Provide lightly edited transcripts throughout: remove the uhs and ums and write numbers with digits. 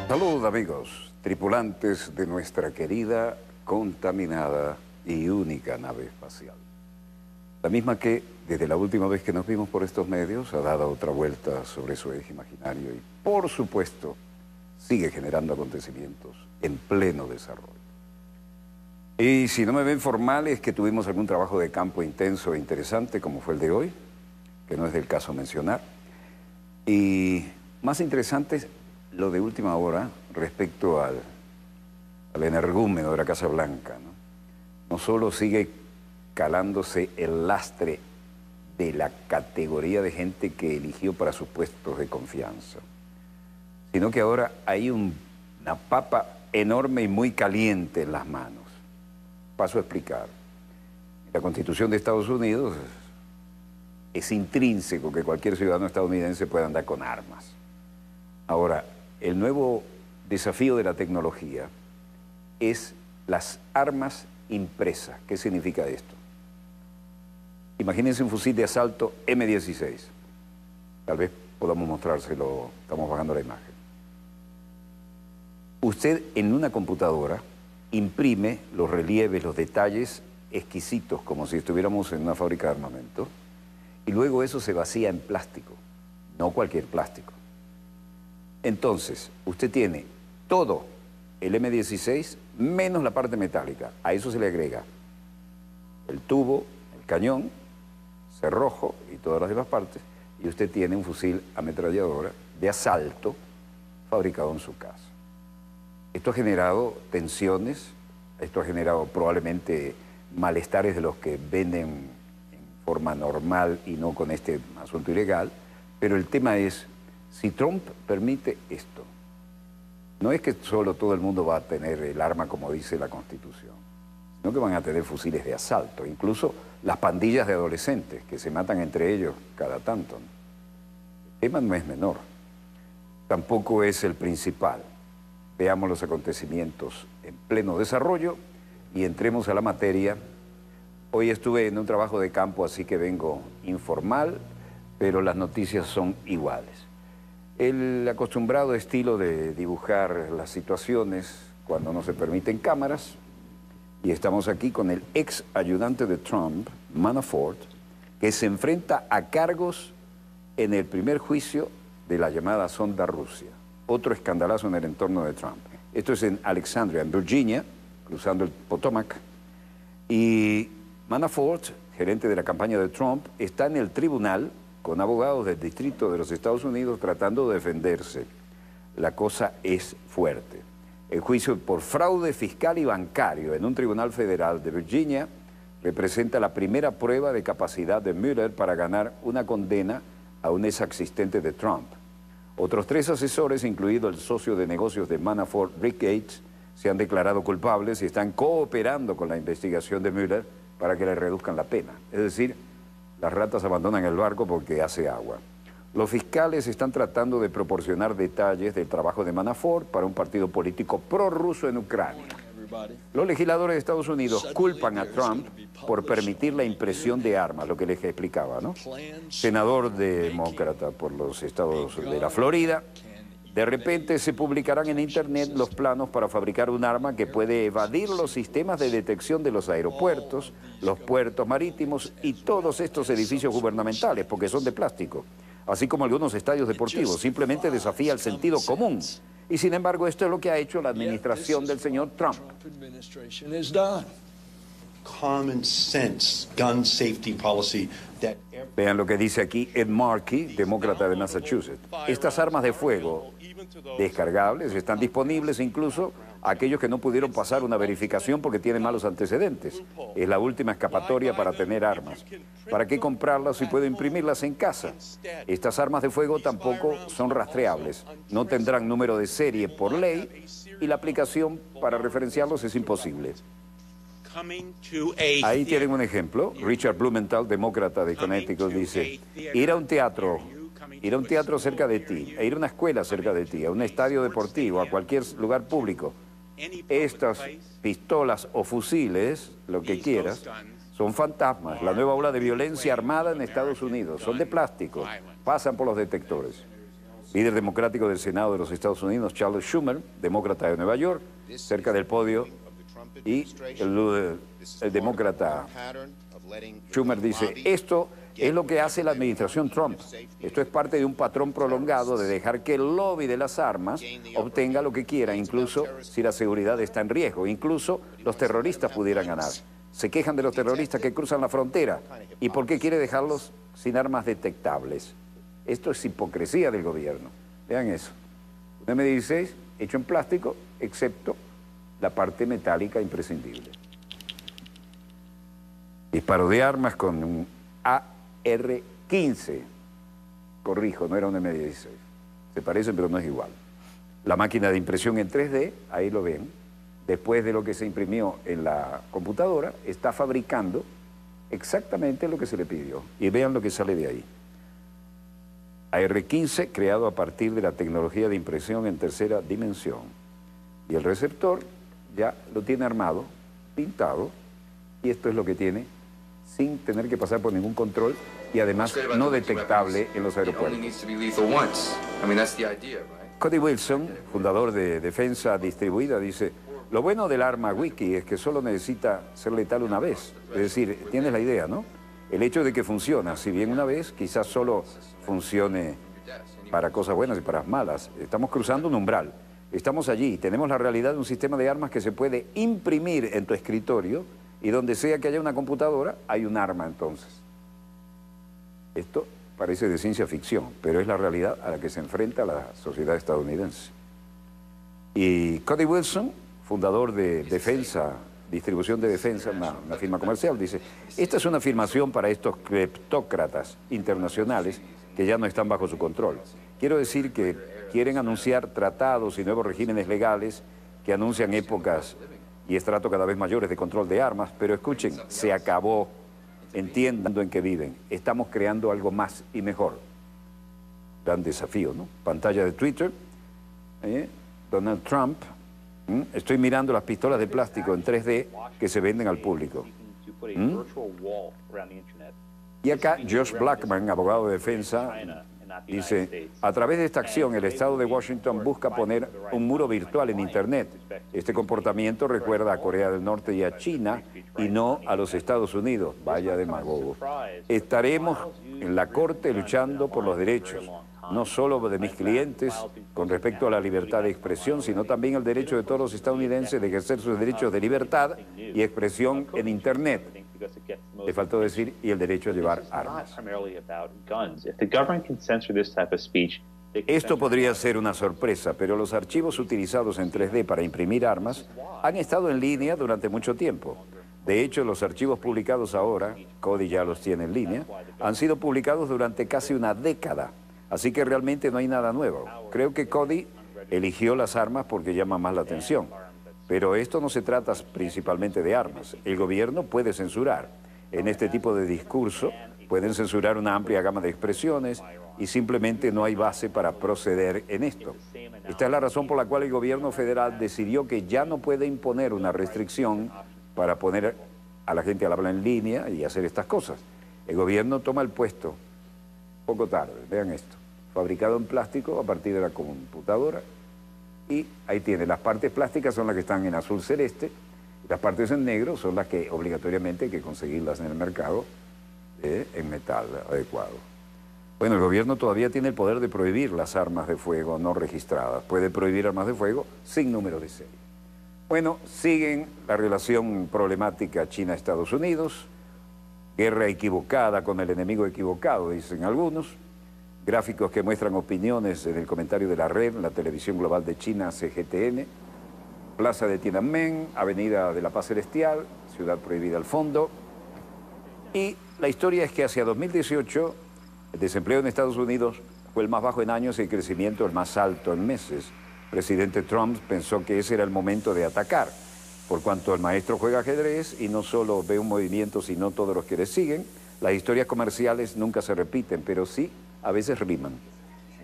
Salud, amigos, tripulantes de nuestra querida, contaminada y única nave espacial. La misma que, desde la última vez que nos vimos por estos medios, ha dado otra vuelta sobre su eje imaginario y, por supuesto, sigue generando acontecimientos en pleno desarrollo. Y si no me ven formal, es que tuvimos algún trabajo de campo intenso e interesante, como fue el de hoy, que no es del caso mencionar. Y más interesante es lo de última hora respecto al energúmeno de la Casa Blanca, ¿no? No solo sigue calándose el lastre de la categoría de gente que eligió para sus puestos de confianza, sino que ahora hay una papa enorme y muy caliente en las manos. Paso a explicar. La Constitución de Estados Unidos es intrínseco que cualquier ciudadano estadounidense pueda andar con armas. Ahora, el nuevo desafío de la tecnología es las armas impresas. ¿Qué significa esto? Imagínense un fusil de asalto M16. Tal vez podamos mostrárselo, estamos bajando la imagen. Usted en una computadora imprime los relieves, los detalles exquisitos, como si estuviéramos en una fábrica de armamento, y luego eso se vacía en plástico, no cualquier plástico. Entonces, usted tiene todo el M16 menos la parte metálica. A eso se le agrega el tubo, el cañón, cerrojo y todas las demás partes, y usted tiene un fusil ametralladora de asalto fabricado en su casa. Esto ha generado tensiones, esto ha generado probablemente malestares de los que venden en forma normal y no con este asunto ilegal, pero el tema es, si Trump permite esto, no es que solo todo el mundo va a tener el arma como dice la Constitución, sino que van a tener fusiles de asalto, incluso las pandillas de adolescentes que se matan entre ellos cada tanto, ¿no? El tema no es menor, tampoco es el principal. Veamos los acontecimientos en pleno desarrollo y entremos a la materia. Hoy estuve en un trabajo de campo, así que vengo informal, pero las noticias son iguales. El acostumbrado estilo de dibujar las situaciones cuando no se permiten cámaras, y estamos aquí con el ex ayudante de Trump, Manafort, que se enfrenta a cargos en el primer juicio de la llamada sonda Rusia. Otro escandalazo en el entorno de Trump. Esto es en Alexandria, en Virginia, cruzando el Potomac. Y Manafort, gerente de la campaña de Trump, está en el tribunal con abogados del distrito de los Estados Unidos tratando de defenderse. La cosa es fuerte. El juicio por fraude fiscal y bancario en un tribunal federal de Virginia representa la primera prueba de capacidad de Mueller para ganar una condena a un ex asistente de Trump. Otros 3 asesores, incluido el socio de negocios de Manafort, Rick Gates, se han declarado culpables y están cooperando con la investigación de Mueller para que le reduzcan la pena. Es decir, las ratas abandonan el barco porque hace agua. Los fiscales están tratando de proporcionar detalles del trabajo de Manafort para un partido político prorruso en Ucrania. Los legisladores de Estados Unidos culpan a Trump por permitir la impresión de armas, lo que les explicaba, ¿no? Senador demócrata por los estados de la Florida, de repente se publicarán en Internet los planos para fabricar un arma que puede evadir los sistemas de detección de los aeropuertos, los puertos marítimos y todos estos edificios gubernamentales, porque son de plástico, así como algunos estadios deportivos. Simplemente desafía el sentido común. Y sin embargo, esto es lo que ha hecho la administración del señor Trump. Common sense gun safety policy that... Vean lo que dice aquí Ed Markey, demócrata de Massachusetts. Estas armas de fuego descargables están disponibles incluso a aquellos que no pudieron pasar una verificación porque tienen malos antecedentes. Es la última escapatoria para tener armas. ¿Para qué comprarlas si puedo imprimirlas en casa? Estas armas de fuego tampoco son rastreables. No tendrán número de serie por ley y la aplicación para referenciarlos es imposible. Ahí tienen un ejemplo. Richard Blumenthal, demócrata de Connecticut, dice, ir a un teatro cerca de ti, ir a una escuela cerca de ti, a un estadio deportivo, a cualquier lugar público. Estas pistolas o fusiles, lo que quieras, son fantasmas. La nueva ola de violencia armada en Estados Unidos. Son de plástico, pasan por los detectores. Líder democrático del Senado de los Estados Unidos, Charles Schumer, demócrata de Nueva York, cerca del podio, y el demócrata Schumer dice, esto es lo que hace la administración Trump. Esto es parte de un patrón prolongado de dejar que el lobby de las armas obtenga lo que quiera, incluso si la seguridad está en riesgo. Incluso los terroristas pudieran ganar. Se quejan de los terroristas que cruzan la frontera. ¿Y por qué quiere dejarlos sin armas detectables? Esto es hipocresía del gobierno. Vean eso. Un M16 hecho en plástico, excepto la parte metálica imprescindible. Disparo de armas con un AR-15. Corrijo, no era un M16. Se parecen, pero no es igual. La máquina de impresión en 3D, ahí lo ven, después de lo que se imprimió en la computadora, está fabricando exactamente lo que se le pidió. Y vean lo que sale de ahí. AR-15, creado a partir de la tecnología de impresión en tercera dimensión. Y el receptor ya lo tiene armado, pintado, y esto es lo que tiene, sin tener que pasar por ningún control, y además no detectable en los aeropuertos. Cody Wilson, fundador de Defensa Distribuida, dice, lo bueno del arma Wiki es que solo necesita ser letal una vez. Es decir, tienes la idea, ¿no? El hecho de que funciona, si bien una vez, quizás solo funcione para cosas buenas y para malas. Estamos cruzando un umbral. Estamos allí, tenemos la realidad de un sistema de armas que se puede imprimir en tu escritorio y donde sea que haya una computadora, hay un arma entonces. Esto parece de ciencia ficción, pero es la realidad a la que se enfrenta la sociedad estadounidense. Y Cody Wilson, fundador de Defensa, Distribución de Defensa, una firma comercial, dice, esta es una afirmación para estos cleptócratas internacionales que ya no están bajo su control. Quiero decir que quieren anunciar tratados y nuevos regímenes legales que anuncian épocas y estratos cada vez mayores de control de armas, pero escuchen, se acabó, entiendan en qué viven. Estamos creando algo más y mejor. Gran desafío, ¿no? Pantalla de Twitter, Donald Trump, estoy mirando las pistolas de plástico en 3D que se venden al público. Y acá Josh Blackman, abogado de defensa, dice, a través de esta acción el Estado de Washington busca poner un muro virtual en Internet. Este comportamiento recuerda a Corea del Norte y a China y no a los Estados Unidos. Vaya demagogo. Estaremos en la Corte luchando por los derechos, no solo de mis clientes con respecto a la libertad de expresión, sino también el derecho de todos los estadounidenses de ejercer sus derechos de libertad y expresión en Internet. Le faltó decir, y el derecho a llevar armas. Esto podría ser una sorpresa, pero los archivos utilizados en 3D para imprimir armas han estado en línea durante mucho tiempo. De hecho, los archivos publicados ahora, Cody ya los tiene en línea, han sido publicados durante casi una década. Así que realmente no hay nada nuevo. Creo que Cody eligió las armas porque llama más la atención. Pero esto no se trata principalmente de armas. El gobierno puede censurar. En este tipo de discurso pueden censurar una amplia gama de expresiones y simplemente no hay base para proceder en esto. Esta es la razón por la cual el gobierno federal decidió que ya no puede imponer una restricción para poner a la gente al habla en línea y hacer estas cosas. El gobierno toma el puesto poco tarde, vean esto, fabricado en plástico a partir de la computadora. Y ahí tiene, las partes plásticas son las que están en azul celeste, y las partes en negro son las que obligatoriamente hay que conseguirlas en el mercado en metal adecuado. Bueno, el gobierno todavía tiene el poder de prohibir las armas de fuego no registradas. Puede prohibir armas de fuego sin número de serie. Bueno, siguen la relación problemática China-Estados Unidos, guerra equivocada con el enemigo equivocado, dicen algunos. Gráficos que muestran opiniones en el comentario de la red, la televisión global de China, CGTN, Plaza de Tiananmen, Avenida de la Paz Celestial, Ciudad Prohibida al fondo. Y la historia es que hacia 2018 el desempleo en Estados Unidos fue el más bajo en años y el crecimiento el más alto en meses. El presidente Trump pensó que ese era el momento de atacar. por cuanto el maestro juega ajedrez y no solo ve un movimiento, sino todos los que le siguen. Las historias comerciales nunca se repiten, pero sí a veces riman.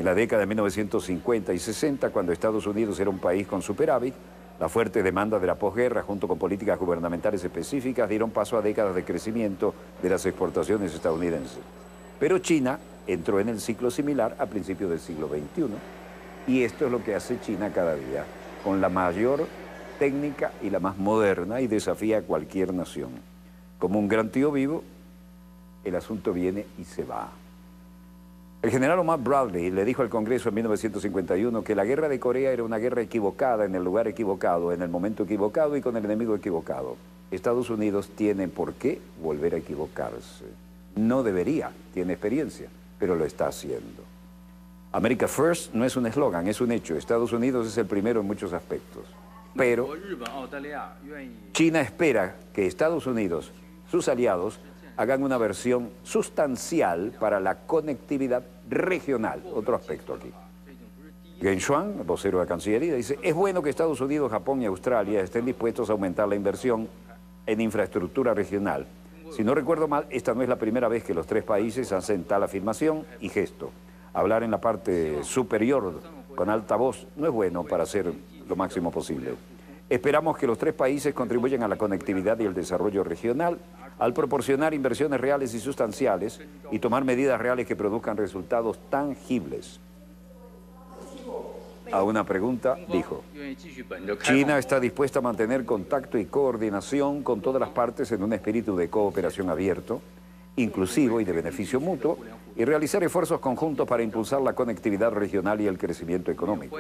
En la década de 1950 y 60, cuando Estados Unidos era un país con superávit, la fuerte demanda de la posguerra, junto con políticas gubernamentales específicas, dieron paso a décadas de crecimiento de las exportaciones estadounidenses. Pero China entró en el ciclo similar a principios del siglo XXI, y esto es lo que hace China cada día, con la mayor técnica y la más moderna, y desafía a cualquier nación. Como un gran tío vivo, el asunto viene y se va. El general Omar Bradley le dijo al Congreso en 1951 que la guerra de Corea era una guerra equivocada, en el lugar equivocado, en el momento equivocado y con el enemigo equivocado. Estados Unidos tiene por qué volver a equivocarse. No debería, tiene experiencia, pero lo está haciendo. America First no es un eslogan, es un hecho. Estados Unidos es el primero en muchos aspectos. Pero China espera que Estados Unidos, sus aliados, hagan una versión sustancial para la conectividad regional. Otro aspecto aquí. Geng Shuang, vocero de la Cancillería, dice, es bueno que Estados Unidos, Japón y Australia estén dispuestos a aumentar la inversión en infraestructura regional. Si no recuerdo mal, esta no es la primera vez que los tres países hacen tal afirmación y gesto. Hablar en la parte superior con alta voz no es bueno para hacer lo máximo posible. Esperamos que los tres países contribuyan a la conectividad y el desarrollo regional al proporcionar inversiones reales y sustanciales y tomar medidas reales que produzcan resultados tangibles. A una pregunta, dijo, China está dispuesta a mantener contacto y coordinación con todas las partes en un espíritu de cooperación abierto, inclusivo y de beneficio mutuo, y realizar esfuerzos conjuntos para impulsar la conectividad regional y el crecimiento económico.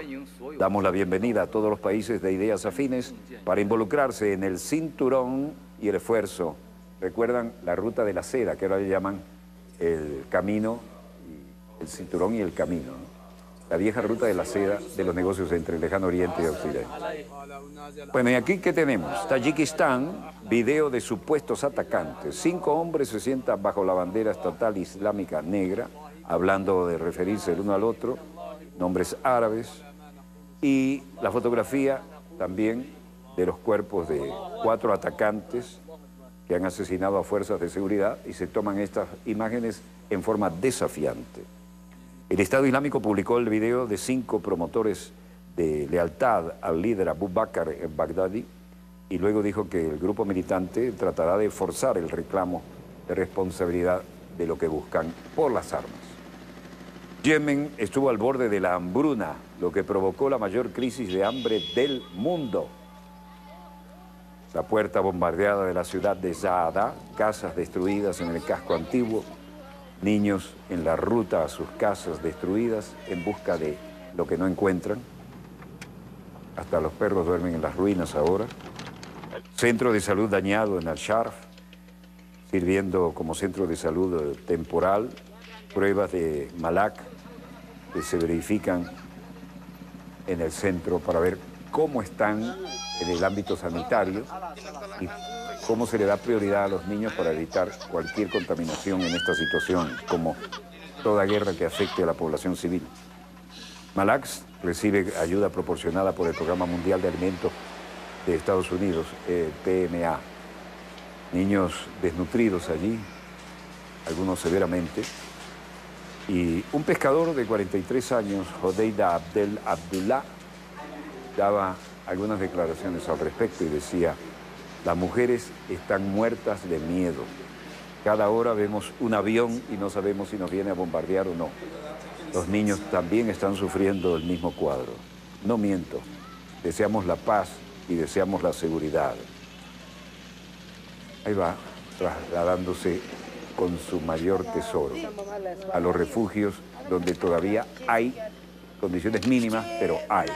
Damos la bienvenida a todos los países de ideas afines para involucrarse en el cinturón y el esfuerzo. ¿Recuerdan la ruta de la seda, que ahora le llaman el camino, el cinturón y el camino, ¿no? La vieja ruta de la seda de los negocios entre el lejano oriente y occidente? Bueno, y aquí, ¿qué tenemos? Tayikistán, video de supuestos atacantes. 5 hombres se sientan bajo la bandera estatal islámica negra, hablando de referirse el uno al otro, nombres árabes, y la fotografía también de los cuerpos de 4 atacantes que han asesinado a fuerzas de seguridad, y se toman estas imágenes en forma desafiante. El Estado Islámico publicó el video de 5 promotores de lealtad al líder Abu Bakr al-Baghdadi, y luego dijo que el grupo militante tratará de forzar el reclamo de responsabilidad de lo que buscan por las armas. Yemen estuvo al borde de la hambruna, lo que provocó la mayor crisis de hambre del mundo. La puerta bombardeada de la ciudad de Zaada, casas destruidas en el casco antiguo, niños en la ruta a sus casas destruidas en busca de lo que no encuentran. Hasta los perros duermen en las ruinas ahora. Centro de salud dañado en Al-Sharf, sirviendo como centro de salud temporal. Pruebas de Malak que se verifican en el centro para ver cómo están en el ámbito sanitario y cómo se le da prioridad a los niños para evitar cualquier contaminación en esta situación, como toda guerra que afecte a la población civil. Malak recibe ayuda proporcionada por el Programa Mundial de Alimentos de Estados Unidos, PMA. Niños desnutridos allí, algunos severamente. Y un pescador de 43 años, Hodeida Abdullah, daba algunas declaraciones al respecto y decía: las mujeres están muertas de miedo. Cada hora vemos un avión y no sabemos si nos viene a bombardear o no. Los niños también están sufriendo el mismo cuadro. No miento, deseamos la paz y deseamos la seguridad. Ahí va, trasladándose con su mayor tesoro a los refugios donde todavía hay condiciones mínimas, pero hay.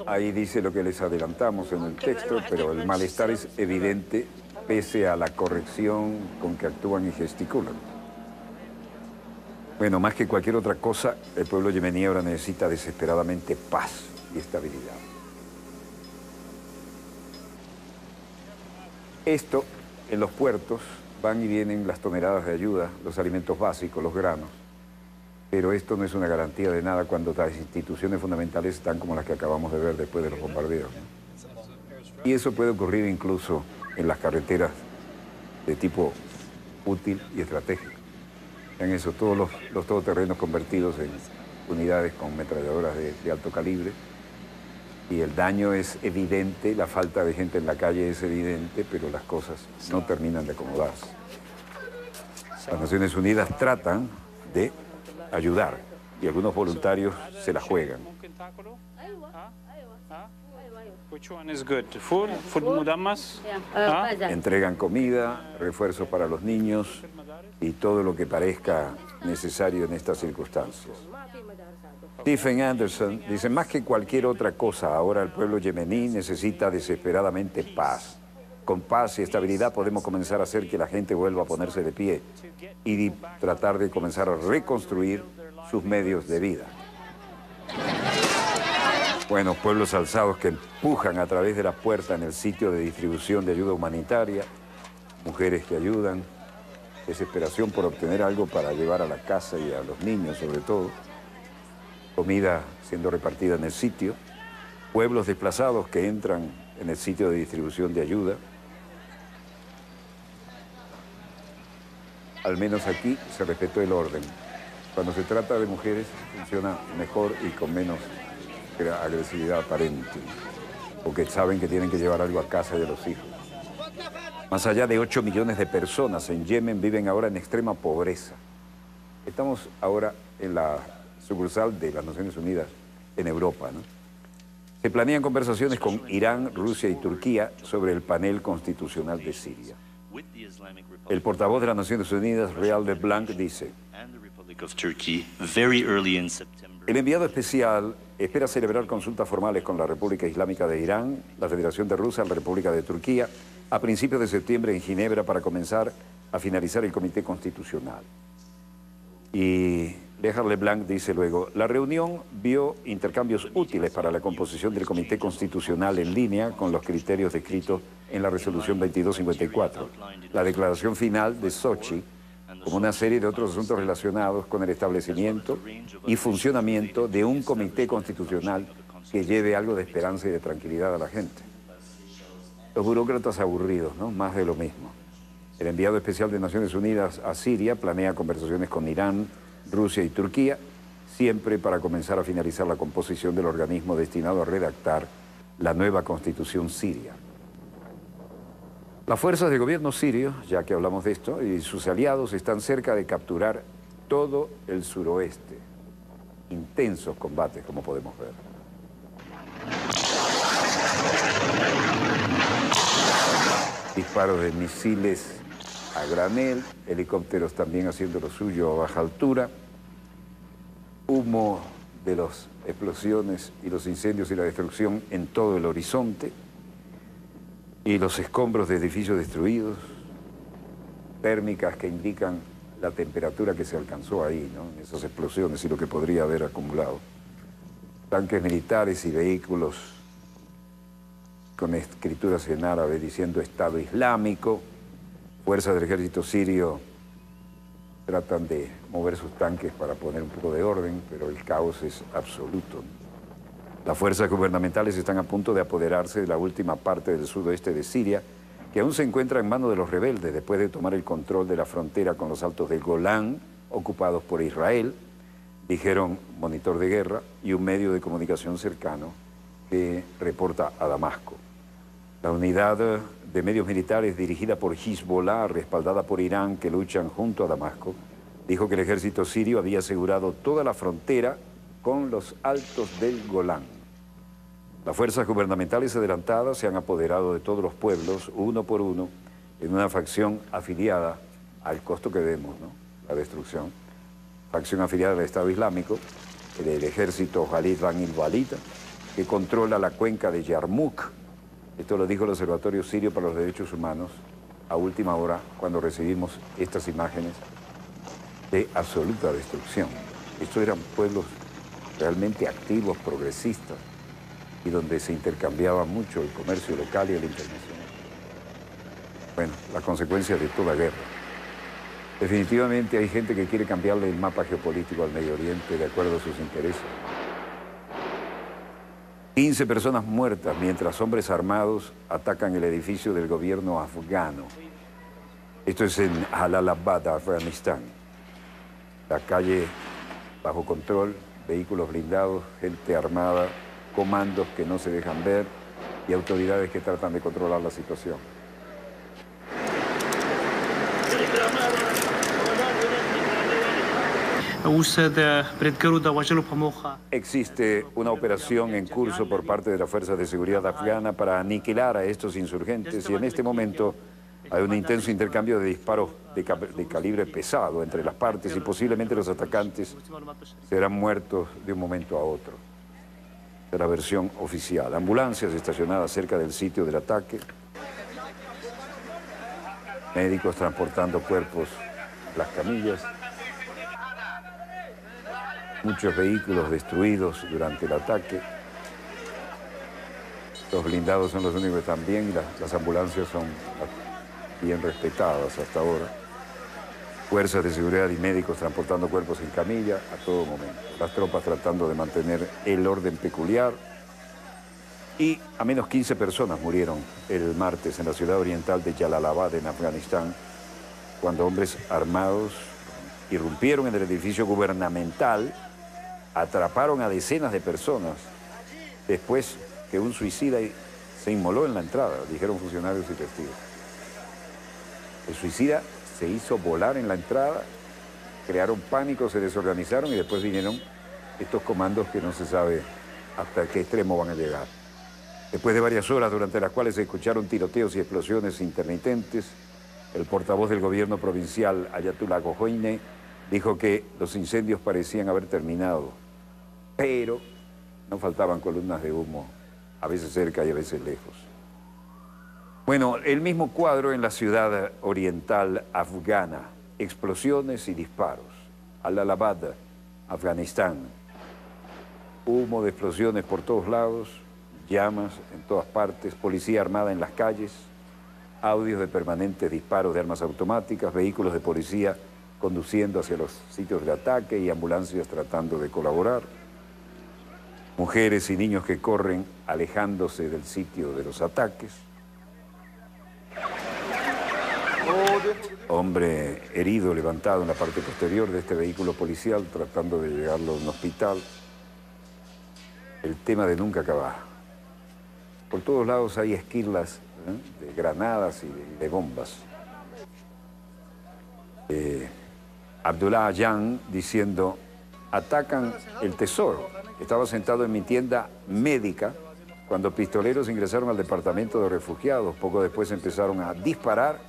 Ahí dice lo que les adelantamos en el texto, pero el malestar es evidente pese a la corrección con que actúan y gesticulan. Bueno, más que cualquier otra cosa, el pueblo yemení ahora necesita desesperadamente paz y estabilidad. Esto, en los puertos, van y vienen las toneladas de ayuda, los alimentos básicos, los granos. Pero esto no es una garantía de nada cuando las instituciones fundamentales están como las que acabamos de ver después de los bombardeos, ¿no? Y eso puede ocurrir incluso en las carreteras de tipo útil y estratégico. En eso, todos los todoterrenos convertidos en unidades con ametralladoras de alto calibre. Y el daño es evidente, la falta de gente en la calle es evidente, pero las cosas no terminan de acomodarse. Las Naciones Unidas tratan de ayudar y algunos voluntarios se la juegan. Entregan comida, refuerzos para los niños y todo lo que parezca necesario en estas circunstancias. Stephen Anderson dice, más que cualquier otra cosa, ahora el pueblo yemení necesita desesperadamente paz. Con paz y estabilidad podemos comenzar a hacer que la gente vuelva a ponerse de pie y tratar de comenzar a reconstruir sus medios de vida. Bueno, pueblos alzados que empujan a través de la puerta en el sitio de distribución de ayuda humanitaria, mujeres que ayudan, desesperación por obtener algo para llevar a la casa y a los niños sobre todo, comida siendo repartida en el sitio, pueblos desplazados que entran en el sitio de distribución de ayuda. Al menos aquí se respetó el orden. Cuando se trata de mujeres funciona mejor y con menos agresividad aparente, porque saben que tienen que llevar algo a casa y a los hijos. Más allá de 8 millones de personas en Yemen viven ahora en extrema pobreza. Estamos ahora en la sucursal de las Naciones Unidas en Europa, ¿no? Se planean conversaciones con Irán, Rusia y Turquía sobre el panel constitucional de Siria. El portavoz de las Naciones Unidas, Réal Leblanc, dice: el enviado especial espera celebrar consultas formales con la República Islámica de Irán, la Federación de Rusia, la República de Turquía, a principios de septiembre en Ginebra para comenzar a finalizar el Comité Constitucional. Y Léjar Leblanc dice luego, la reunión vio intercambios útiles para la composición del Comité Constitucional en línea con los criterios descritos en la Resolución 2254, la declaración final de Sochi, como una serie de otros asuntos relacionados con el establecimiento y funcionamiento de un comité constitucional que lleve algo de esperanza y de tranquilidad a la gente. Los burócratas aburridos, ¿no? Más de lo mismo. El enviado especial de Naciones Unidas a Siria planea conversaciones con Irán, Rusia y Turquía, siempre para comenzar a finalizar la composición del organismo destinado a redactar la nueva constitución siria. Las fuerzas del gobierno sirio, ya que hablamos de esto, y sus aliados están cerca de capturar todo el suroeste. Intensos combates, como podemos ver. Disparos de misiles a granel, helicópteros también haciendo lo suyo a baja altura, humo de las explosiones y los incendios y la destrucción en todo el horizonte, y los escombros de edificios destruidos, térmicas que indican la temperatura que se alcanzó ahí, ¿no? En esas explosiones y lo que podría haber acumulado. Tanques militares y vehículos con escrituras en árabe diciendo Estado Islámico. Fuerzas del ejército sirio tratan de mover sus tanques para poner un poco de orden, pero el caos es absoluto. Las fuerzas gubernamentales están a punto de apoderarse de la última parte del sudoeste de Siria, que aún se encuentra en manos de los rebeldes después de tomar el control de la frontera con los altos del Golán, ocupados por Israel, dijeron monitor de guerra y un medio de comunicación cercano que reporta a Damasco. La unidad de medios militares dirigida por Hezbollah, respaldada por Irán, que luchan junto a Damasco, dijo que el ejército sirio había asegurado toda la frontera con los altos del Golán. Las fuerzas gubernamentales adelantadas se han apoderado de todos los pueblos, uno por uno, en una facción afiliada al costo que vemos, ¿no? La destrucción. Facción afiliada al Estado Islámico, el ejército Khalid Ban al-Walid, que controla la cuenca de Yarmouk. Esto lo dijo el Observatorio Sirio para los Derechos Humanos a última hora, cuando recibimos estas imágenes de absoluta destrucción. Estos eran pueblos realmente activos, progresistas, y donde se intercambiaba mucho el comercio local y el internacional. Bueno, la consecuencia de toda guerra. Definitivamente hay gente que quiere cambiarle el mapa geopolítico al Medio Oriente de acuerdo a sus intereses. 15 personas muertas mientras hombres armados atacan el edificio del gobierno afgano. Esto es en Jalalabad, Afganistán. La calle bajo control, vehículos blindados, gente armada, comandos que no se dejan ver y autoridades que tratan de controlar la situación. Existe una operación en curso por parte de las fuerzas de seguridad afgana para aniquilar a estos insurgentes y en este momento hay un intenso intercambio de disparos de calibre pesado entre las partes y posiblemente los atacantes serán muertos de un momento a otro. Esta es la versión oficial. Ambulancias estacionadas cerca del sitio del ataque. Médicos transportando cuerpos en las camillas. Muchos vehículos destruidos durante el ataque. Los blindados son los únicos que están bien y las ambulancias son bien respetadas hasta ahora. Fuerzas de seguridad y médicos transportando cuerpos en camilla a todo momento. Las tropas tratando de mantener el orden peculiar. Y a menos 15 personas murieron el martes en la ciudad oriental de Jalalabad, en Afganistán, cuando hombres armados irrumpieron en el edificio gubernamental, atraparon a decenas de personas después que un suicida se inmoló en la entrada, dijeron funcionarios y testigos. El suicida se hizo volar en la entrada, crearon pánico, se desorganizaron y después vinieron estos comandos que no se sabe hasta qué extremo van a llegar. Después de varias horas durante las cuales se escucharon tiroteos y explosiones intermitentes, el portavoz del gobierno provincial, Ayatollah Khomeini, dijo que los incendios parecían haber terminado, pero no faltaban columnas de humo, a veces cerca y a veces lejos. Bueno, el mismo cuadro en la ciudad oriental afgana, explosiones y disparos. Jalalabad, Afganistán, humo de explosiones por todos lados, llamas en todas partes, policía armada en las calles, audios de permanentes disparos de armas automáticas, vehículos de policía conduciendo hacia los sitios de ataque y ambulancias tratando de colaborar, mujeres y niños que corren alejándose del sitio de los ataques, hombre herido levantado en la parte posterior de este vehículo policial tratando de llegarlo a un hospital. El tema de nunca acabar. Por todos lados hay esquirlas de granadas y de bombas. Abdullah Jan diciendo, atacan el tesoro. Estaba sentado en mi tienda médica cuando pistoleros ingresaron al departamento de refugiados. Poco después empezaron a disparar.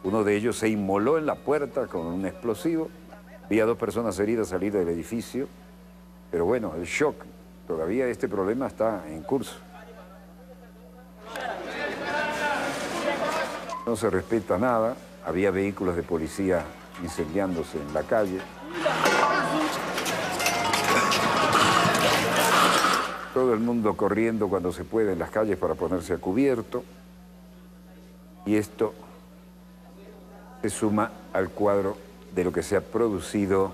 Uno de ellos se inmoló en la puerta con un explosivo. Vi a 2 personas heridas salir del edificio. Pero bueno, el shock. Todavía este problema está en curso. No se respeta nada. Había vehículos de policía incendiándose en la calle. Todo el mundo corriendo cuando se puede en las calles para ponerse a cubierto. Y esto se suma al cuadro de lo que se ha producido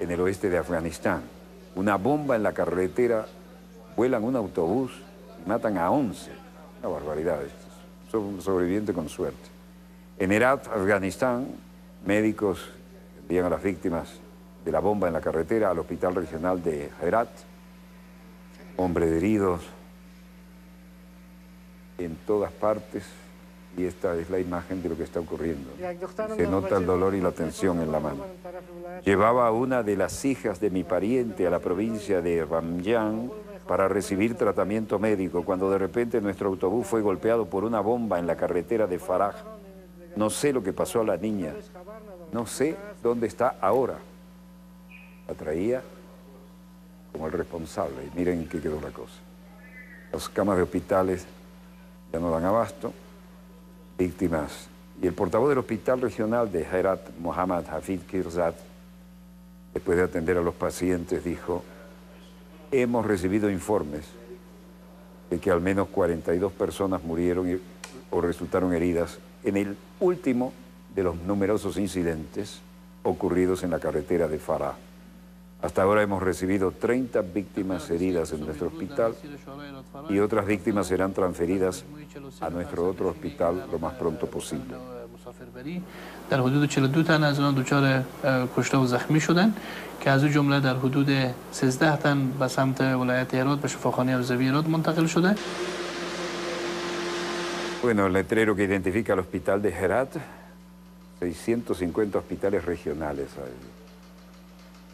en el oeste de Afganistán. Una bomba en la carretera, vuelan un autobús y matan a 11. Una barbaridad. Son un sobreviviente con suerte. En Herat, Afganistán, médicos envían a las víctimas de la bomba en la carretera al hospital regional de Herat. Hombres heridos en todas partes. Y esta es la imagen de lo que está ocurriendo. Se nota el dolor y la tensión en la mano. Llevaba a una de las hijas de mi pariente a la provincia de Ramjan para recibir tratamiento médico, cuando de repente nuestro autobús fue golpeado por una bomba en la carretera de Faraj. No sé lo que pasó a la niña. No sé dónde está ahora. La traía como el responsable. Y miren en qué quedó la cosa. Las camas de hospitales ya no dan abasto. Víctimas. Y el portavoz del hospital regional de Herat, Mohammad Hafid Kirzad, después de atender a los pacientes, dijo, hemos recibido informes de que al menos 42 personas murieron o resultaron heridas en el último de los numerosos incidentes ocurridos en la carretera de Farah. Hasta ahora hemos recibido 30 víctimas heridas en nuestro hospital y otras víctimas serán transferidas a nuestro otro hospital lo más pronto posible. در حدود 42 تن از آن دچار کشته و زخمی شدند که از این جمله در حدود 13 تن به سمت ولایت هرات به شفاخانه اوزوی هرات منتقل شده. Bueno, el letrero que identifica el hospital de Herat, 650 hospitales regionales hay.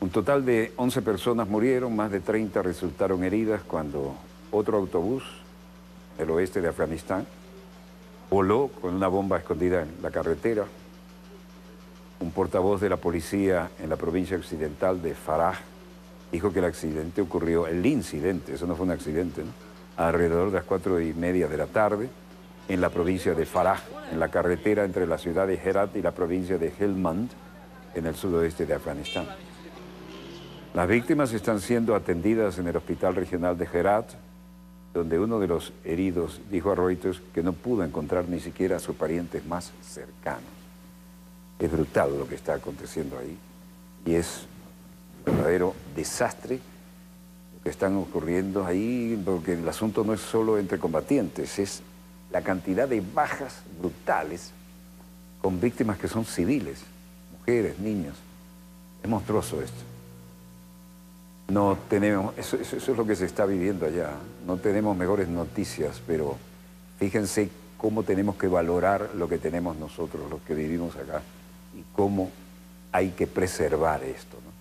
Un total de 11 personas murieron, más de 30 resultaron heridas cuando otro autobús del oeste de Afganistán voló con una bomba escondida en la carretera. Un portavoz de la policía en la provincia occidental de Farah dijo que el accidente ocurrió, el incidente, eso no fue un accidente, ¿no?, alrededor de las 4:30 de la tarde en la provincia de Farah, en la carretera entre la ciudad de Herat y la provincia de Helmand, en el sudoeste de Afganistán. Las víctimas están siendo atendidas en el hospital regional de Herat, donde uno de los heridos dijo a Reuters que no pudo encontrar ni siquiera a sus parientes más cercanos. Es brutal lo que está aconteciendo ahí y es un verdadero desastre lo que están ocurriendo ahí, porque el asunto no es solo entre combatientes, es la cantidad de bajas brutales con víctimas que son civiles, mujeres, niños. Es monstruoso esto. No tenemos, eso es lo que se está viviendo allá. No tenemos mejores noticias, pero fíjense cómo tenemos que valorar lo que tenemos nosotros, los que vivimos acá, y cómo hay que preservar esto, ¿no?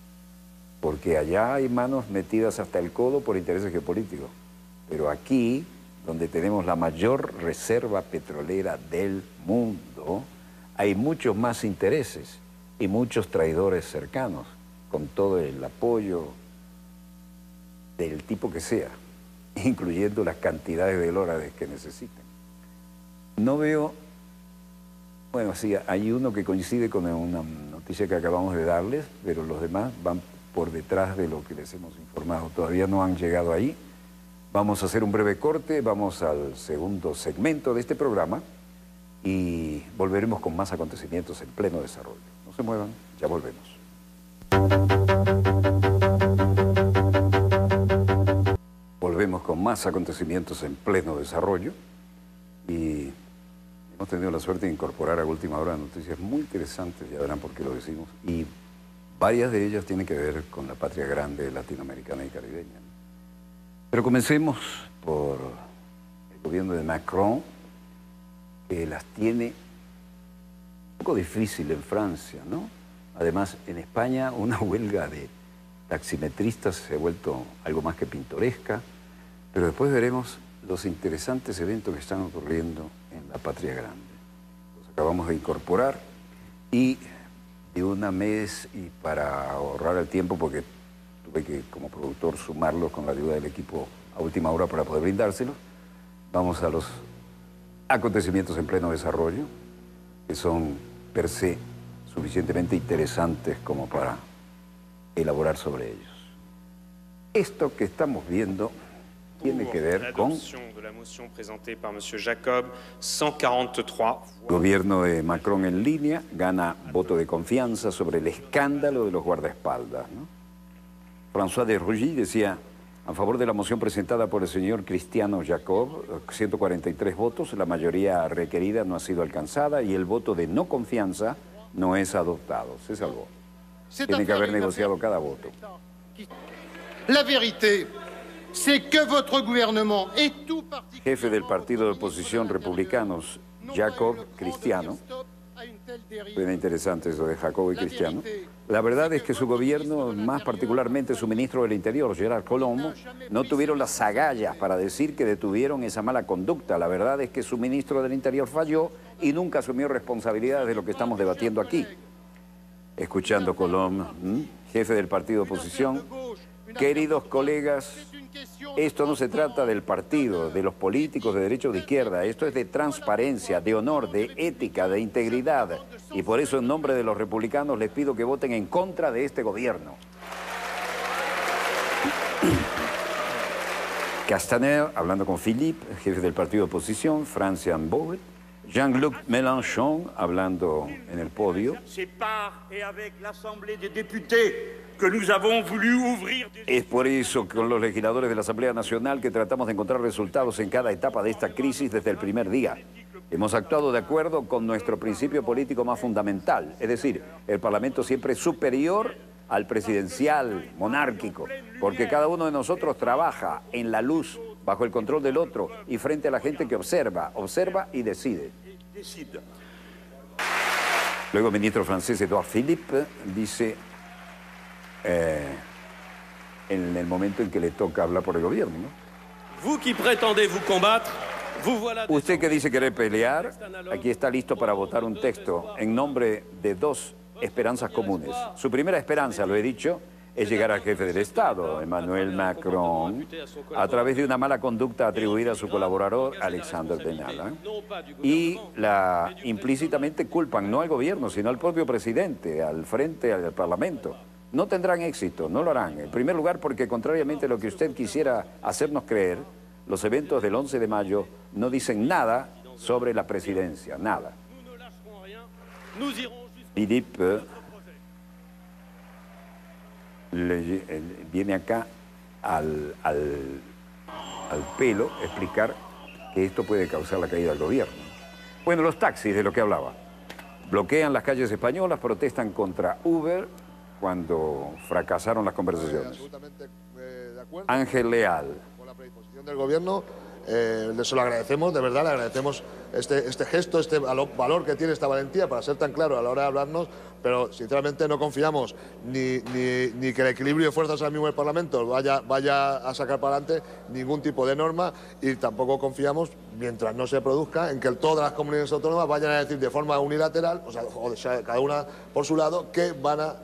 Porque allá hay manos metidas hasta el codo por intereses geopolíticos, pero aquí, donde tenemos la mayor reserva petrolera del mundo, hay muchos más intereses y muchos traidores cercanos, con todo el apoyo del tipo que sea, incluyendo las cantidades de dólares que necesiten. No veo, bueno, sí, hay uno que coincide con una noticia que acabamos de darles, pero los demás van por detrás de lo que les hemos informado. Todavía no han llegado ahí. Vamos a hacer un breve corte, vamos al segundo segmento de este programa y volveremos con más acontecimientos en pleno desarrollo. No se muevan, ya volvemos. Volvemos con más acontecimientos en pleno desarrollo y hemos tenido la suerte de incorporar a última hora noticias muy interesantes, ya verán por qué lo decimos, y varias de ellas tienen que ver con la patria grande latinoamericana y caribeña. Pero comencemos por el gobierno de Macron, que las tiene un poco difícil en Francia, ¿no? Además, en España una huelga de taximetristas se ha vuelto algo más que pintoresca, pero después veremos los interesantes eventos que están ocurriendo en la patria grande. Los acabamos de incorporar y de una vez, y para ahorrar el tiempo, porque tuve que, como productor, sumarlos con la ayuda del equipo a última hora para poder brindárselos, vamos a los acontecimientos en pleno desarrollo, que son per se suficientemente interesantes como para elaborar sobre ellos. Esto que estamos viendo tiene que ver con el gobierno de Macron en línea, gana voto de confianza sobre el escándalo de los guardaespaldas, ¿no? François de Rugy decía a favor de la moción presentada por el señor Cristiano Jacob, 143 votos, la mayoría requerida no ha sido alcanzada y el voto de no confianza no es adoptado. Se salvó. Tiene que haber negociado cada voto. La vérité, c'est que votre gouvernement et tout parti... Jefe del partido de oposición republicanos, Jacob Cristiano. Suena interesante eso de Jacob y Cristiano. La verdad es que su gobierno, más particularmente su ministro del Interior, Gérard Collomb, no tuvieron las agallas para decir que detuvieron esa mala conducta. La verdad es que su ministro del Interior falló y nunca asumió responsabilidades de lo que estamos debatiendo aquí. Escuchando Collomb, jefe del partido de oposición, queridos colegas, esto no se trata del partido, de los políticos de derecha o de izquierda, esto es de transparencia, de honor, de ética, de integridad. Y por eso en nombre de los republicanos les pido que voten en contra de este gobierno. Castaner, hablando con Philippe, jefe del partido de oposición, Francia Bouet, Jean-Luc Mélenchon hablando en el podio. Es por eso que con los legisladores de la Asamblea Nacional que tratamos de encontrar resultados en cada etapa de esta crisis desde el primer día. Hemos actuado de acuerdo con nuestro principio político más fundamental, es decir, el Parlamento siempre es superior al presidencial, monárquico, porque cada uno de nosotros trabaja en la luz, bajo el control del otro y frente a la gente que observa y decide. Luego el ministro francés Édouard Philippe dice, en el momento en que le toca hablar por el gobierno, ¿no? Usted que dice querer pelear, aquí está listo para votar un texto en nombre de dos esperanzas comunes. Su primera esperanza, lo he dicho, es llegar al jefe del Estado, Emmanuel Macron, a través de una mala conducta atribuida a su colaborador, Alexander Benalla. Y implícitamente culpan no al gobierno, sino al propio presidente, al frente al Parlamento. No tendrán éxito, no lo harán. En primer lugar, porque contrariamente a lo que usted quisiera hacernos creer, los eventos del 11 de mayo no dicen nada sobre la presidencia, nada. Philippe viene acá al pelo explicar que esto puede causar la caída del gobierno. Bueno, los taxis, de lo que hablaba. Bloquean las calles españolas, protestan contra Uber cuando fracasaron las conversaciones. Ángel Leal. Con la predisposición del gobierno, se lo agradecemos, de verdad, le agradecemos este gesto, este valor que tiene esta valentía para ser tan claro a la hora de hablarnos, pero sinceramente no confiamos ni que el equilibrio de fuerzas ahora mismo del Parlamento vaya a sacar para adelante ningún tipo de norma, y tampoco confiamos, mientras no se produzca, en que todas las comunidades autónomas vayan a decir de forma unilateral, o sea, cada una por su lado, que van a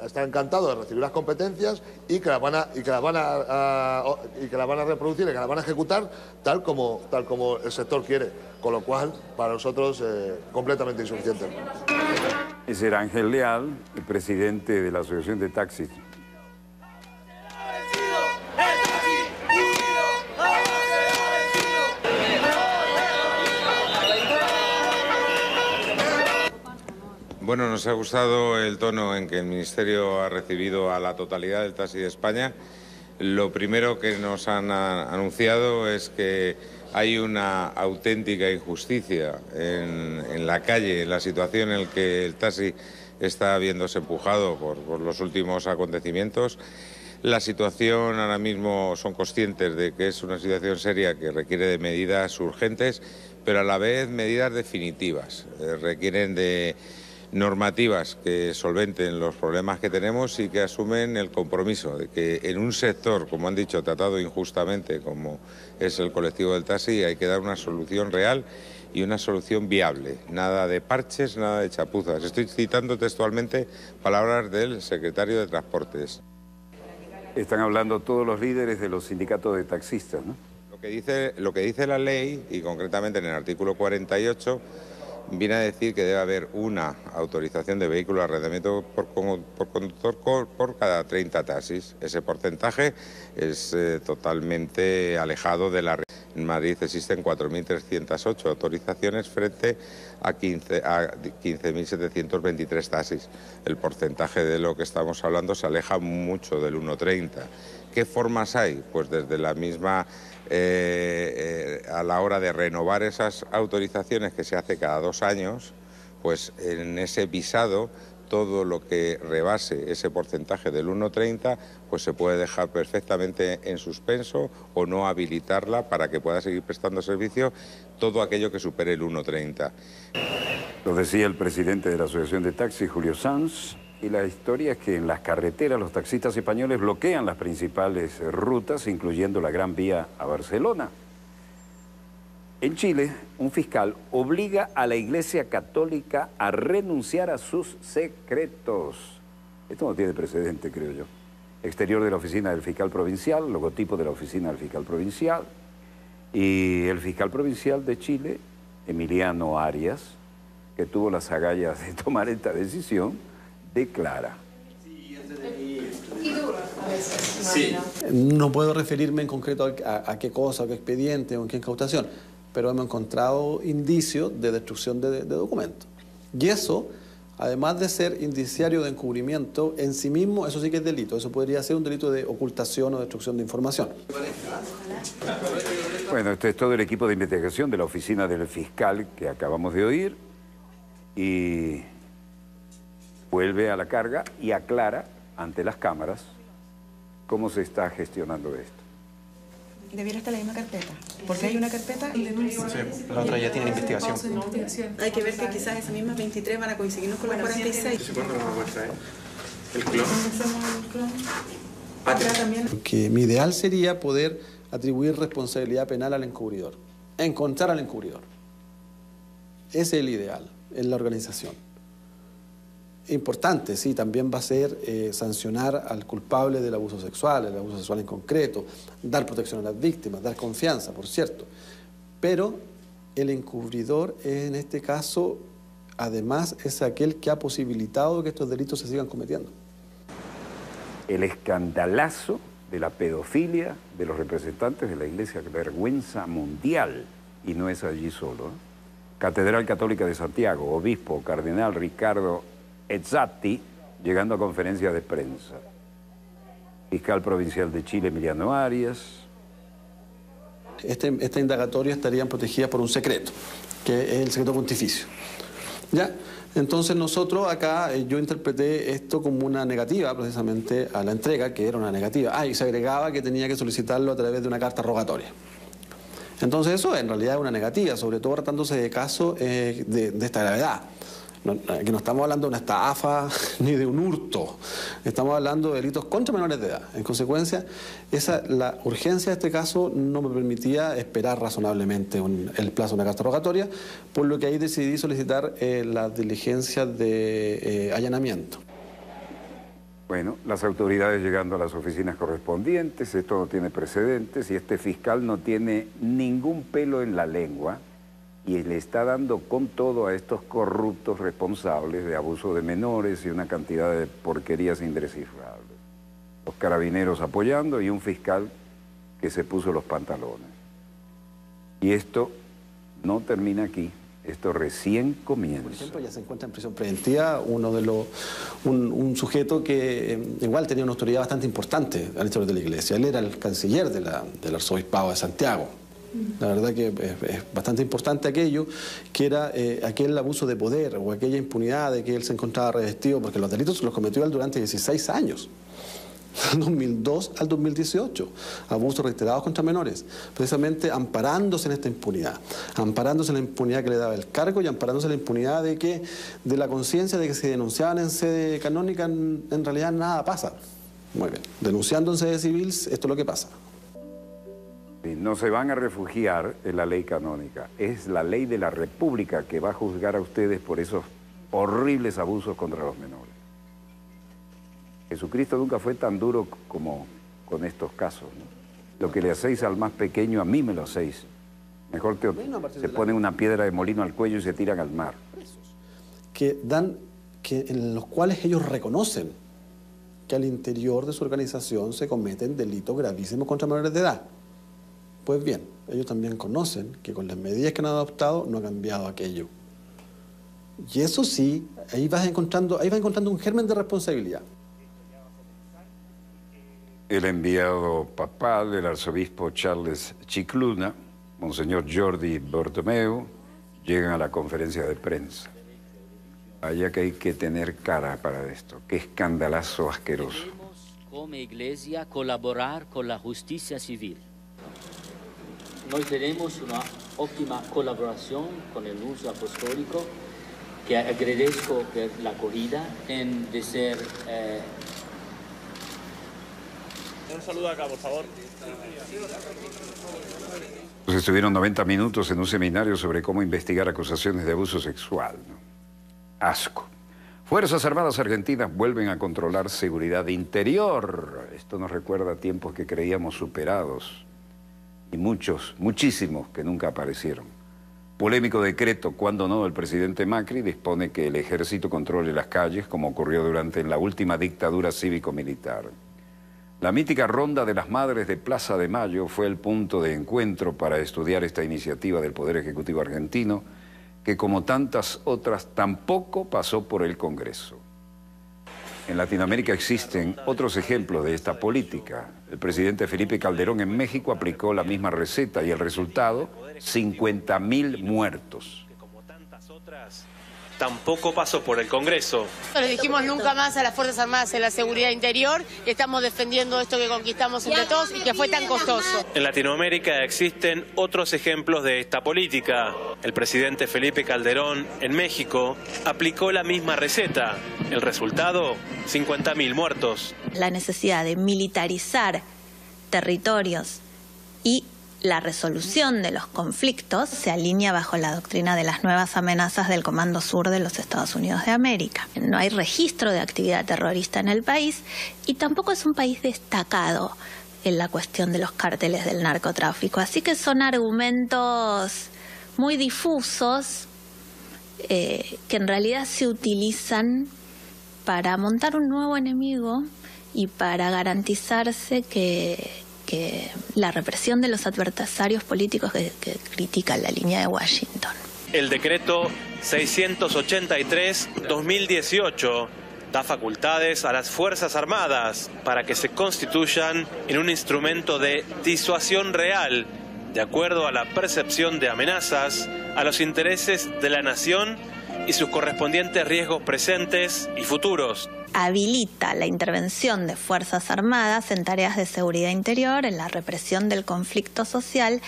estar encantados de recibir las competencias y que las van a reproducir y que las van a ejecutar tal como el sector quiere, con lo cual para nosotros completamente insuficiente. Ese era Ángel Leal, el presidente de la Asociación de Taxis. Bueno, nos ha gustado el tono en que el Ministerio ha recibido a la totalidad del taxi de España. Lo primero que nos han anunciado es que hay una auténtica injusticia en la calle, en la situación en la que el taxi está viéndose empujado por los últimos acontecimientos. La situación ahora mismo son conscientes de que es una situación seria que requiere de medidas urgentes, pero a la vez medidas definitivas. Requieren de normativas que solventen los problemas que tenemos y que asumen el compromiso de que en un sector, como han dicho, tratado injustamente como es el colectivo del taxi, hay que dar una solución real y una solución viable. Nada de parches, nada de chapuzas. Estoy citando textualmente palabras del secretario de Transportes. Están hablando todos los líderes de los sindicatos de taxistas, ¿no? Lo que dice la ley, y concretamente en el artículo 48, viene a decir que debe haber una autorización de vehículo de arrendamiento por conductor por cada 30 taxis. Ese porcentaje es totalmente alejado de la realidad. En Madrid existen 4.308 autorizaciones frente a 15.723 taxis. El porcentaje de lo que estamos hablando se aleja mucho del 1,30. ¿Qué formas hay? Pues desde la misma... a la hora de renovar esas autorizaciones que se hace cada 2 años, pues en ese visado todo lo que rebase ese porcentaje del 1,30 pues se puede dejar perfectamente en suspenso o no habilitarla para que pueda seguir prestando servicio todo aquello que supere el 1,30. Lo decía el presidente de la Asociación de Taxis, Julio Sanz. Y la historia es que en las carreteras los taxistas españoles bloquean las principales rutas, incluyendo la Gran Vía a Barcelona. En Chile, un fiscal obliga a la Iglesia Católica a renunciar a sus secretos. Esto no tiene precedente, creo yo. Exterior de la oficina del fiscal provincial, logotipo de la oficina del fiscal provincial. Y el fiscal provincial de Chile, Emiliano Arias, que tuvo las agallas de tomar esta decisión, declara. Sí. No puedo referirme en concreto a qué cosa, a qué expediente o en qué incautación, pero hemos encontrado indicios de destrucción de documentos. Y eso, además de ser indiciario de encubrimiento, en sí mismo eso sí que es delito. Eso podría ser un delito de ocultación o destrucción de información. Bueno, este es todo el equipo de investigación de la oficina del fiscal que acabamos de oír y vuelve a la carga y aclara ante las cámaras cómo se está gestionando esto. Debiera estar la misma carpeta, porque hay una carpeta y denuncia. Sí, la otra ya tiene investigación. Hay que ver que quizás esas mismas 23 van a coincidirnos con las 46. ¿Cuándo nos muestra el clon? Que mi ideal sería poder atribuir responsabilidad penal al encubridor, encontrar al encubridor. Ese es el ideal en la organización. Importante, sí, también va a ser sancionar al culpable del abuso sexual, el abuso sexual en concreto, dar protección a las víctimas, dar confianza, por cierto. Pero el encubridor, en este caso, además, es aquel que ha posibilitado que estos delitos se sigan cometiendo. El escandalazo de la pedofilia de los representantes de la Iglesia, vergüenza mundial, y no es allí solo. Catedral Católica de Santiago, obispo, cardenal Ricardo Ezzatti, llegando a conferencia de prensa. Fiscal provincial de Chile, Emiliano Arias. Esta indagatoria estarían protegidas por un secreto, que es el secreto pontificio. ¿Ya? Entonces nosotros acá, yo interpreté esto como una negativa precisamente a la entrega, que era una negativa. Y se agregaba que tenía que solicitarlo a través de una carta rogatoria. Entonces eso en realidad es una negativa, sobre todo tratándose de casos de esta gravedad. Que no estamos hablando de una estafa ni de un hurto, estamos hablando de delitos contra menores de edad. En consecuencia, la urgencia de este caso no me permitía esperar razonablemente el plazo de una carta rogatoria, por lo que ahí decidí solicitar las diligencias de allanamiento. Bueno, las autoridades llegando a las oficinas correspondientes, esto no tiene precedentes y este fiscal no tiene ningún pelo en la lengua y le está dando con todo a estos corruptos responsables de abuso de menores y una cantidad de porquerías indescifrables. Los carabineros apoyando y un fiscal que se puso los pantalones. Y esto no termina aquí, esto recién comienza. Por ejemplo, ya se encuentra en prisión preventiva un sujeto que igual tenía una autoridad bastante importante al interior de la Iglesia. Él era el canciller del arzobispado de Santiago. La verdad que es bastante importante aquello, que era aquel abuso de poder o aquella impunidad de que él se encontraba revestido, porque los delitos los cometió él durante 16 años, del 2002 al 2018, abusos reiterados contra menores, precisamente amparándose en esta impunidad, amparándose en la impunidad que le daba el cargo y amparándose en la impunidad de la conciencia de que si denunciaban en sede canónica, en realidad nada pasa. Muy bien, denunciando en sede civil, esto es lo que pasa. No se van a refugiar en la ley canónica, es la ley de la República que va a juzgar a ustedes por esos horribles abusos contra los menores. Jesucristo nunca fue tan duro como con estos casos, ¿no? Lo que le hacéis al más pequeño, a mí me lo hacéis. Mejor se ponen una piedra de molino al cuello y se tiran al mar. En los cuales ellos reconocen que al interior de su organización se cometen delitos gravísimos contra menores de edad. Pues bien, ellos también conocen que con las medidas que han adoptado no ha cambiado aquello. Y eso sí, ahí vas encontrando un germen de responsabilidad. El enviado papal del arzobispo Charles Chicluna, Monseñor Jordi Bertomeu, llegan a la conferencia de prensa. Vaya que hay que tener cara para esto. Qué escandalazo asqueroso. Queremos como iglesia colaborar con la justicia civil. Noi tenemos una óptima colaboración con el nuncio apostólico, que agradezco por la acogida en de ser... Un saludo acá, por favor. Pues estuvieron 90 minutos en un seminario sobre cómo investigar acusaciones de abuso sexual, ¿no? Asco. Fuerzas Armadas Argentinas vuelven a controlar seguridad interior. Esto nos recuerda a tiempos que creíamos superados. Y muchísimos que nunca aparecieron. Polémico decreto, cuando no, el presidente Macri dispone que el ejército controle las calles, como ocurrió durante la última dictadura cívico-militar. La mítica Ronda de las Madres de Plaza de Mayo fue el punto de encuentro para estudiar esta iniciativa del Poder Ejecutivo argentino, que como tantas otras tampoco pasó por el Congreso. En Latinoamérica existen otros ejemplos de esta política. El presidente Felipe Calderón en México aplicó la misma receta y el resultado, 50.000 muertos. Tampoco pasó por el Congreso. No le dijimos nunca más a las Fuerzas Armadas en la seguridad interior y estamos defendiendo esto que conquistamos entre todos y que fue tan costoso. En Latinoamérica existen otros ejemplos de esta política. El presidente Felipe Calderón en México aplicó la misma receta. El resultado, 50.000 muertos. La necesidad de militarizar territorios y la resolución de los conflictos se alinea bajo la doctrina de las nuevas amenazas del Comando Sur de los Estados Unidos de América. No hay registro de actividad terrorista en el país y tampoco es un país destacado en la cuestión de los cárteles del narcotráfico. Así que son argumentos muy difusos que en realidad se utilizan para montar un nuevo enemigo y para garantizarse que la represión de los adversarios políticos que critican la línea de Washington. El decreto 683-2018 da facultades a las Fuerzas Armadas para que se constituyan en un instrumento de disuasión real, de acuerdo a la percepción de amenazas a los intereses de la nación y sus correspondientes riesgos presentes y futuros. Habilita la intervención de Fuerzas Armadas en tareas de seguridad interior, en la represión del conflicto social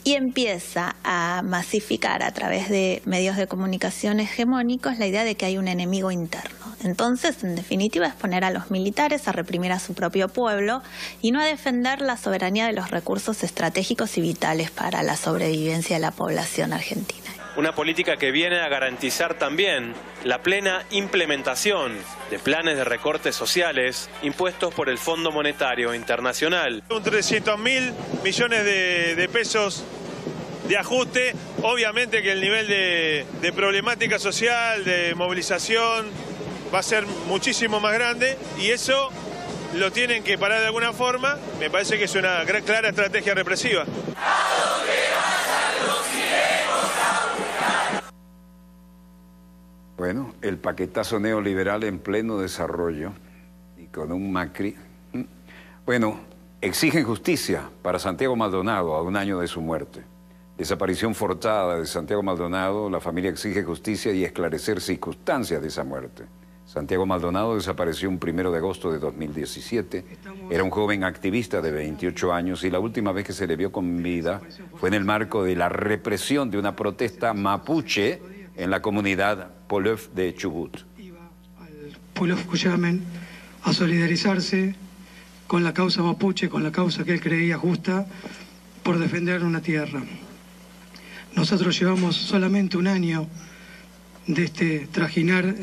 y empieza a masificar a través de medios de comunicación hegemónicos la idea de que hay un enemigo interno. Entonces, en definitiva, es poner a los militares a reprimir a su propio pueblo y no a defender la soberanía de los recursos estratégicos y vitales para la sobrevivencia de la población argentina. Una política que viene a garantizar también la plena implementación de planes de recortes sociales impuestos por el Fondo Monetario Internacional. 300.000 millones de pesos de ajuste. Obviamente que el nivel de problemática social, de movilización, va a ser muchísimo más grande y eso lo tienen que parar de alguna forma. Me parece que es una clara estrategia represiva. Bueno, el paquetazo neoliberal en pleno desarrollo y con un Macri. Bueno, exigen justicia para Santiago Maldonado a un año de su muerte. Desaparición forzada de Santiago Maldonado, la familia exige justicia y esclarecer circunstancias de esa muerte. Santiago Maldonado desapareció un 1 de agosto de 2017. Era un joven activista de 28 años y la última vez que se le vio con vida fue en el marco de la represión de una protesta mapuche en la comunidad Polof de Chubut. Polof Cuyamen a solidarizarse con la causa mapuche, con la causa que él creía justa por defender una tierra. Nosotros llevamos solamente un año de este trajinar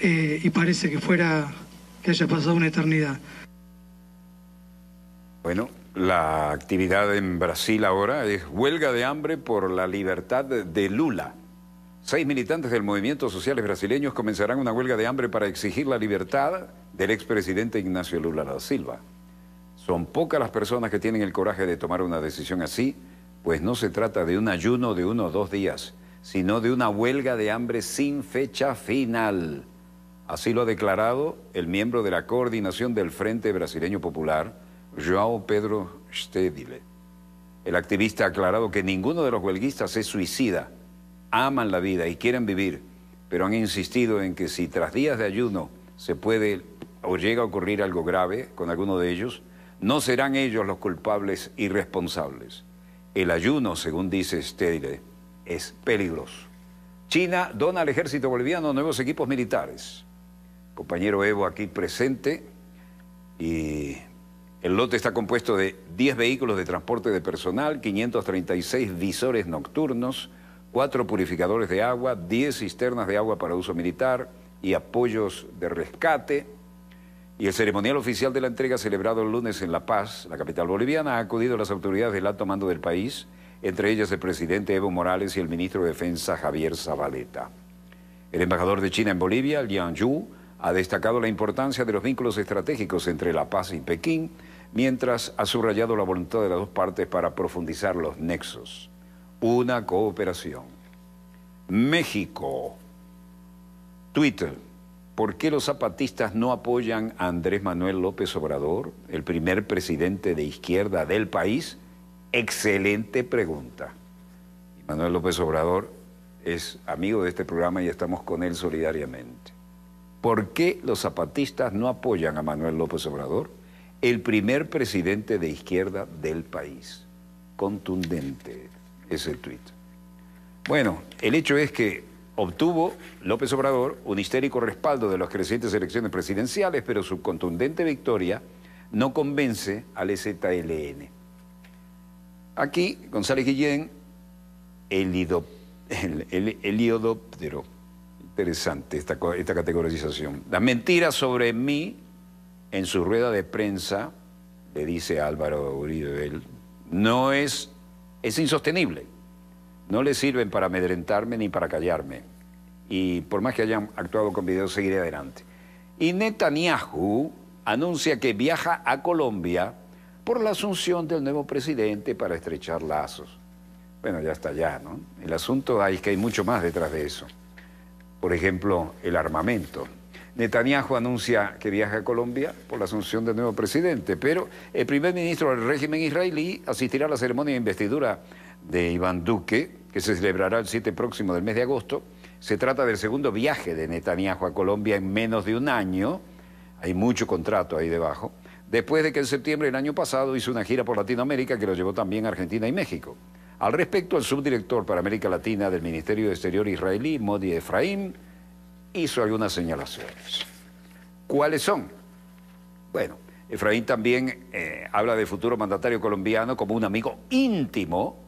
y parece que haya pasado una eternidad. Bueno, la actividad en Brasil ahora es huelga de hambre por la libertad de Lula. 6 militantes del movimiento sociales brasileños comenzarán una huelga de hambre para exigir la libertad del expresidente Ignacio Lula da Silva. Son pocas las personas que tienen el coraje de tomar una decisión así, pues no se trata de un ayuno de 1 o 2 días, sino de una huelga de hambre sin fecha final. Así lo ha declarado el miembro de la coordinación del Frente Brasileño Popular, João Pedro Stedile. El activista ha aclarado que ninguno de los huelguistas es suicida, aman la vida y quieren vivir, pero han insistido en que si tras días de ayuno se puede o llega a ocurrir algo grave con alguno de ellos, no serán ellos los culpables y responsables. El ayuno, según dice Stedile, es peligroso. China dona al ejército boliviano nuevos equipos militares. Compañero Evo aquí presente, y el lote está compuesto de 10 vehículos de transporte de personal, 536 visores nocturnos, 4 purificadores de agua, 10 cisternas de agua para uso militar y apoyos de rescate. Y el ceremonial oficial de la entrega, celebrado el lunes en La Paz, la capital boliviana, ha acudido a las autoridades del alto mando del país, entre ellas el presidente Evo Morales y el ministro de Defensa Javier Zabaleta. El embajador de China en Bolivia, Liang Yu, Ha destacado la importancia de los vínculos estratégicos entre La Paz y Pekín, mientras ha subrayado la voluntad de las dos partes para profundizar los nexos. Una cooperación. México. Twitter. ¿Por qué los zapatistas no apoyan a Andrés Manuel López Obrador, el primer presidente de izquierda del país? Excelente pregunta. Y Manuel López Obrador es amigo de este programa y estamos con él solidariamente. ¿Por qué los zapatistas no apoyan a Manuel López Obrador, el primer presidente de izquierda del país? Contundente ese tuit. Bueno, el hecho es que obtuvo López Obrador un histérico respaldo de las crecientes elecciones presidenciales, pero su contundente victoria no convence al EZLN. Aquí, González Guillén, heliodóptero. Interesante esta categorización. Las mentiras sobre mí, en su rueda de prensa, le dice Álvaro Uribe, no es insostenible. No le sirven para amedrentarme ni para callarme. Y por más que hayan actuado con videos, seguiré adelante. Y Netanyahu anuncia que viaja a Colombia por la asunción del nuevo presidente para estrechar lazos. Bueno, ya está ya, ¿no? El asunto es que hay mucho más detrás de eso. Por ejemplo, el armamento. Netanyahu anuncia que viaja a Colombia por la asunción del nuevo presidente, pero el primer ministro del régimen israelí asistirá a la ceremonia de investidura de Iván Duque, que se celebrará el 7 próximo del mes de agosto. Se trata del segundo viaje de Netanyahu a Colombia en menos de un año. Hay mucho contrato ahí debajo. Después de que en septiembre del año pasado hizo una gira por Latinoamérica que lo llevó también a Argentina y México. Al respecto, el subdirector para América Latina del Ministerio de Exterior israelí, Modi Efraim, hizo algunas señalaciones. ¿Cuáles son? Bueno, Efraim también habla del futuro mandatario colombiano como un amigo íntimo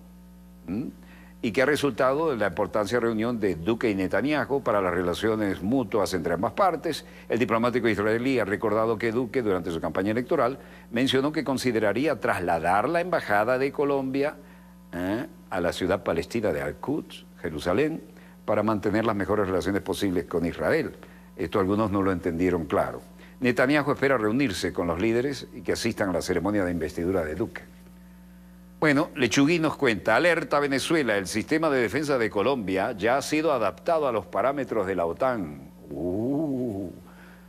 y que ha resultado de la importante reunión de Duque y Netanyahu para las relaciones mutuas entre ambas partes. El diplomático israelí ha recordado que Duque, durante su campaña electoral, mencionó que consideraría trasladar la embajada de Colombia a la ciudad palestina de Al-Quds, Jerusalén, para mantener las mejores relaciones posibles con Israel. Esto algunos no lo entendieron claro. Netanyahu espera reunirse con los líderes y que asistan a la ceremonia de investidura de Duque. Bueno, Lechuguín nos cuenta, alerta Venezuela, el sistema de defensa de Colombia ya ha sido adaptado a los parámetros de la OTAN.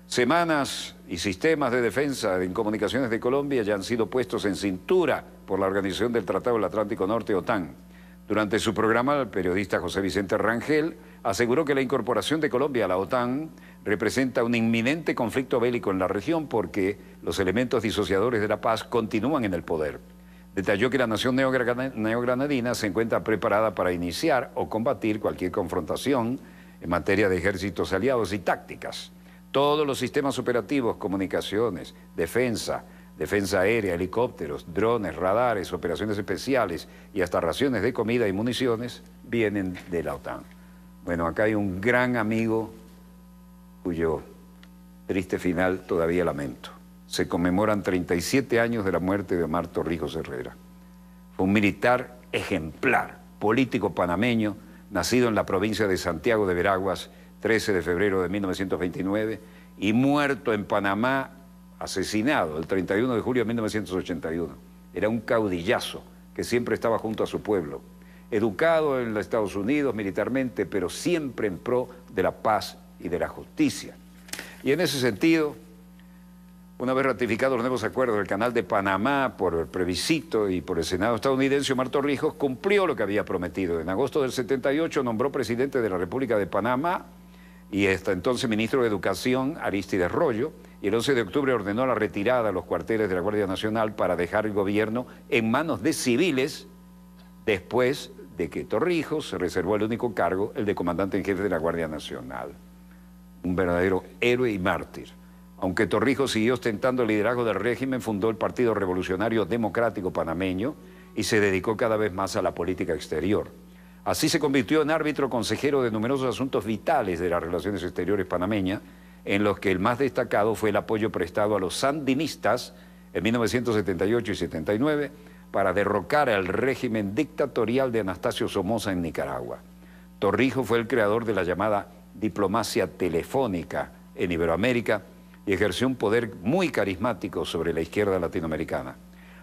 Semanas y sistemas de defensa en comunicaciones de Colombia ya han sido puestos en cintura por la Organización del Tratado del Atlántico Norte, OTAN. Durante su programa, el periodista José Vicente Rangel aseguró que la incorporación de Colombia a la OTAN representa un inminente conflicto bélico en la región porque los elementos disociadores de la paz continúan en el poder. Detalló que la nación neogranadina se encuentra preparada para iniciar o combatir cualquier confrontación en materia de ejércitos aliados y tácticas. Todos los sistemas operativos, comunicaciones, defensa aérea, helicópteros, drones, radares, operaciones especiales y hasta raciones de comida y municiones vienen de la OTAN. Bueno, acá hay un gran amigo cuyo triste final todavía lamento. Se conmemoran 37 años de la muerte de Omar Torrijos Herrera. Fue un militar ejemplar, político panameño, nacido en la provincia de Santiago de Veraguas, 13 de febrero de 1929, y muerto en Panamá, asesinado el 31 de julio de 1981. Era un caudillazo que siempre estaba junto a su pueblo, educado en los Estados Unidos militarmente, pero siempre en pro de la paz y de la justicia. Y en ese sentido, una vez ratificados los nuevos acuerdos del Canal de Panamá por el plebiscito y por el Senado estadounidense, Omar Torrijos cumplió lo que había prometido. En agosto del 78 nombró presidente de la República de Panamá y hasta entonces ministro de Educación, Arístides Royo, y el 11 de octubre ordenó la retirada de los cuarteles de la Guardia Nacional para dejar el gobierno en manos de civiles, después de que Torrijos se reservó el único cargo, el de comandante en jefe de la Guardia Nacional. Un verdadero héroe y mártir. Aunque Torrijos siguió ostentando el liderazgo del régimen, fundó el Partido Revolucionario Democrático Panameño y se dedicó cada vez más a la política exterior. Así se convirtió en árbitro consejero de numerosos asuntos vitales de las relaciones exteriores panameñas, en los que el más destacado fue el apoyo prestado a los sandinistas en 1978 y 79 para derrocar al régimen dictatorial de Anastasio Somoza en Nicaragua. Torrijos fue el creador de la llamada diplomacia telefónica en Iberoamérica y ejerció un poder muy carismático sobre la izquierda latinoamericana.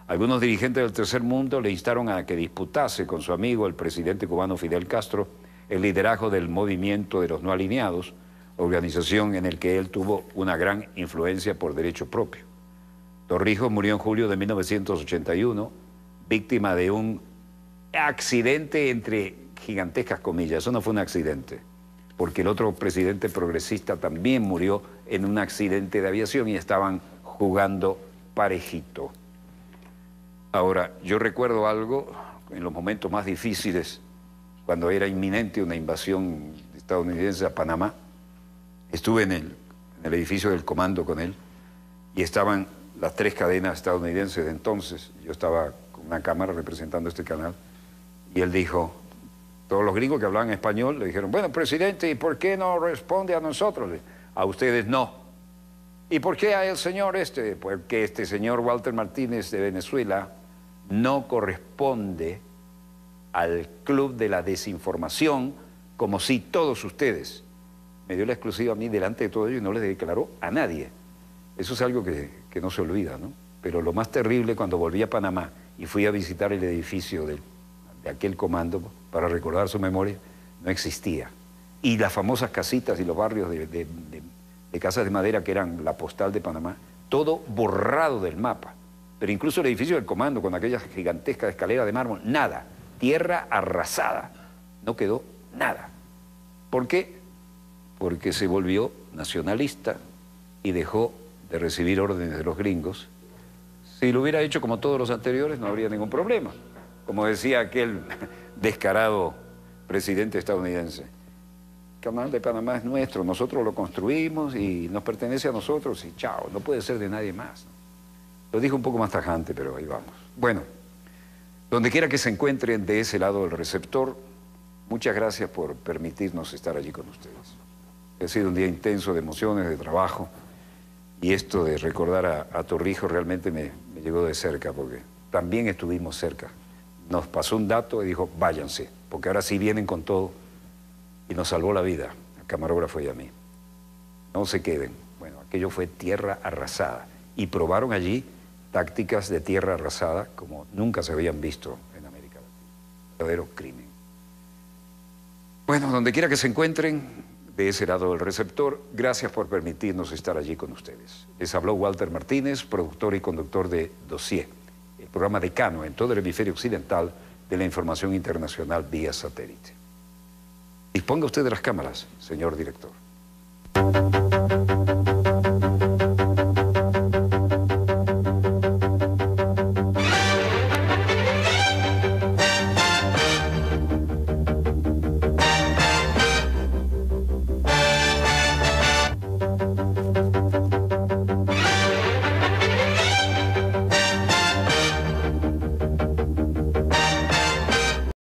Algunos dirigentes del tercer mundo le instaron a que disputase con su amigo, el presidente cubano Fidel Castro, el liderazgo del Movimiento de los No Alineados, organización en el que él tuvo una gran influencia por derecho propio. Torrijos murió en julio de 1981, víctima de un accidente entre gigantescas comillas. Eso no fue un accidente, porque el otro presidente progresista también murió en un accidente de aviación y estaban jugando parejito. Ahora, yo recuerdo algo en los momentos más difíciles, cuando era inminente una invasión estadounidense a Panamá. Estuve en el edificio del comando con él y estaban las 3 cadenas estadounidenses de entonces. Yo estaba con una cámara representando este canal y él dijo, todos los gringos que hablaban español le dijeron, bueno, presidente, ¿y por qué no responde a nosotros? A ustedes no. ¿Y por qué a el señor este? Porque este señor Walter Martínez de Venezuela no corresponde al club de la desinformación, como si todos ustedes. Me dio la exclusiva a mí delante de todo ello y no les declaró a nadie. Eso es algo que no se olvida, ¿no? Pero lo más terrible, cuando volví a Panamá y fui a visitar el edificio de aquel comando para recordar su memoria, no existía. Y las famosas casitas y los barrios de casas de madera que eran la postal de Panamá, todo borrado del mapa. Pero incluso el edificio del comando, con aquella gigantesca escalera de mármol, nada. Tierra arrasada. No quedó nada. ¿Por qué? Porque se volvió nacionalista y dejó de recibir órdenes de los gringos. Si lo hubiera hecho como todos los anteriores, no habría ningún problema. Como decía aquel descarado presidente estadounidense, el canal de Panamá es nuestro, nosotros lo construimos y nos pertenece a nosotros y chao, no puede ser de nadie más. Lo dijo un poco más tajante, pero ahí vamos. Bueno, donde quiera que se encuentren de ese lado del receptor, muchas gracias por permitirnos estar allí con ustedes. Ha sido un día intenso de emociones, de trabajo, y esto de recordar a Torrijos realmente me llegó de cerca, porque también estuvimos cerca. Nos pasó un dato y dijo, váyanse, porque ahora sí vienen con todo, y nos salvó la vida, al camarógrafo y a mí. No se queden. Bueno, aquello fue tierra arrasada, y probaron allí tácticas de tierra arrasada como nunca se habían visto en América Latina. Verdadero crimen. Bueno, donde quiera que se encuentren, de ese lado del receptor, gracias por permitirnos estar allí con ustedes. Les habló Walter Martínez, productor y conductor de Dossier, el programa decano en todo el hemisferio occidental de la información internacional vía satélite. Disponga usted de las cámaras, señor director.